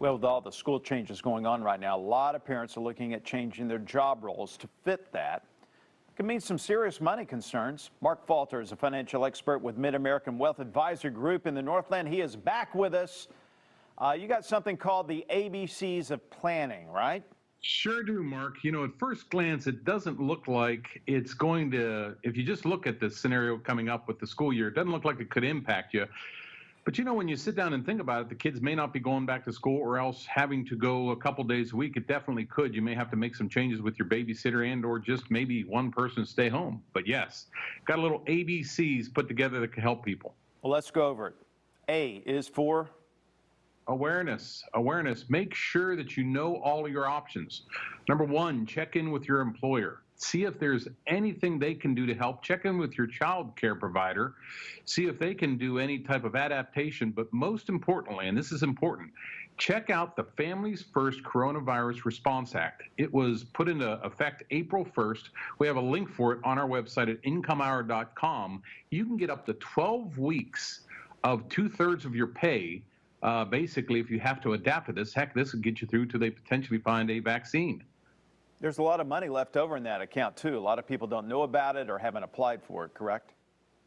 Well, with all the school changes going on right now, a lot of parents are looking at changing their job roles to fit that. It can mean some serious money concerns. Mark Falter is a financial expert with Mid-American Wealth Advisor Group in the Northland. He is back with us. You got something called the ABCs of planning, right? Sure do, Mark. At first glance, it doesn't look like it's going to, if you just look at the scenario coming up with the school year, it doesn't look like it could impact you. But when you sit down and think about it, the kids may not be going back to school or else having to go a couple days a week. It definitely could. You may have to make some changes with your babysitter and or just maybe one person stay home. But yes, got a little ABCs put together that can help people. Well, let's go over it. A is for Awareness. Make sure that you know all of your options. Number one, check in with your employer. See if there's anything they can do to help. Check in with your child care provider. See if they can do any type of adaptation. But most importantly, and this is important, check out the Families First Coronavirus Response Act. It was put into effect April 1st. We have a link for it on our website at incomehour.com. You can get up to 12 weeks of 2/3 of your pay. Basically, if you have to adapt to this, heck, this will get you through till they potentially find a vaccine. There's a lot of money left over in that account, too. A lot of people don't know about it or haven't applied for it, correct?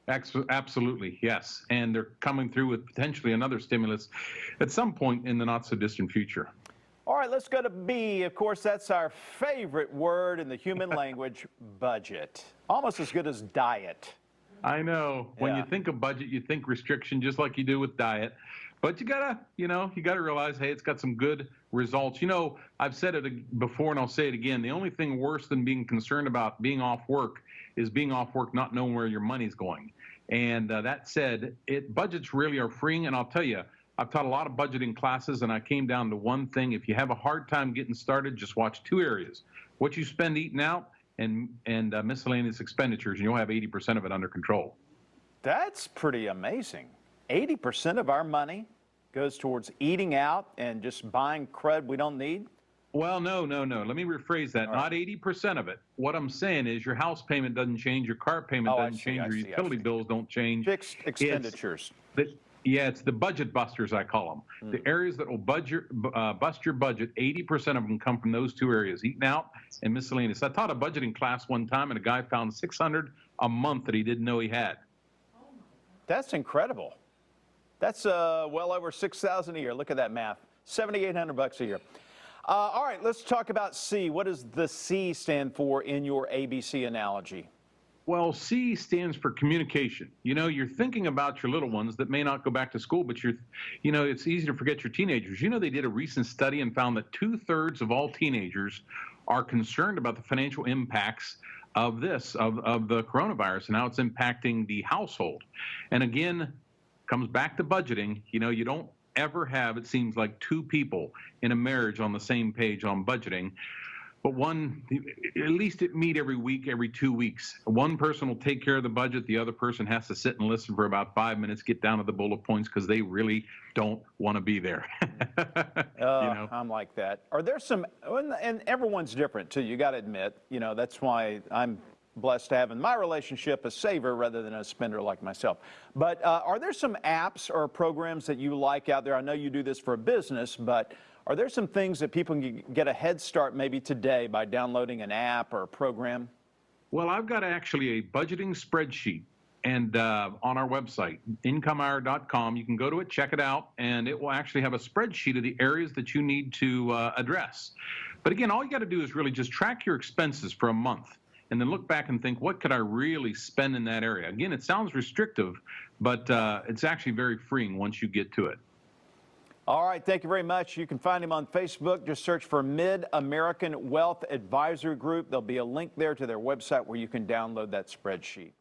Absolutely, yes. And they're coming through with potentially another stimulus at some point in the not-so-distant future. All right, let's go to B. Of course, that's our favorite word in the human language, budget. Almost as good as diet. I know. When you think of budget, you think restriction, just like you do with diet. But you gotta realize, hey, it's got some good results. I've said it before and I'll say it again. The only thing worse than being concerned about being off work is being off work, not knowing where your money's going. And that said, budgets really are freeing. And I'll tell you, I've taught a lot of budgeting classes, and I came down to one thing. If you have a hard time getting started, just watch two areas: what you spend eating out and miscellaneous expenditures, and you'll have 80% of it under control. That's pretty amazing. 80% of our money goes towards eating out and just buying crud we don't need? Well, no. Let me rephrase that. Not 80% of it. What I'm saying is your house payment doesn't change, your car payment doesn't change, your utility bills don't change. Fixed expenditures. It's the budget busters, I call them. The areas that will bust your budget, 80% of them come from those two areas: eating out and miscellaneous. I taught a budgeting class one time, and a guy found $600 a month that he didn't know he had. That's incredible. That's well over $6,000 a year. Look at that math. $7,800 a year. All right, let's talk about C. What does the C stand for in your ABC analogy? Well, C stands for communication. You're thinking about your little ones that may not go back to school, but it's easy to forget your teenagers. They did a recent study and found that 2/3 of all teenagers are concerned about the financial impacts of the coronavirus and how it's impacting the household. And again, comes back to budgeting. You don't ever have, it seems like, two people in a marriage on the same page on budgeting. But at least meet every week, every 2 weeks. One person will take care of the budget. The other person has to sit and listen for about 5 minutes, get down to the bullet points because they really don't want to be there. I'm like that. Are there some, and everyone's different too, you got to admit, that's why I'm blessed to have in my relationship a saver rather than a spender like myself. But are there some apps or programs that you like out there? I know you do this for a business, but are there some things that people can get a head start maybe today by downloading an app or a program? Well, I've got actually a budgeting spreadsheet, and on our website, incomehour.com, you can go to it, check it out, and it will actually have a spreadsheet of the areas that you need to address. But again, all you got to do is really just track your expenses for a month and then look back and think, what could I really spend in that area? Again, it sounds restrictive, but it's actually very freeing once you get to it. All right, thank you very much. You can find him on Facebook. Just search for Mid-American Wealth Advisor Group. There'll be a link there to their website where you can download that spreadsheet.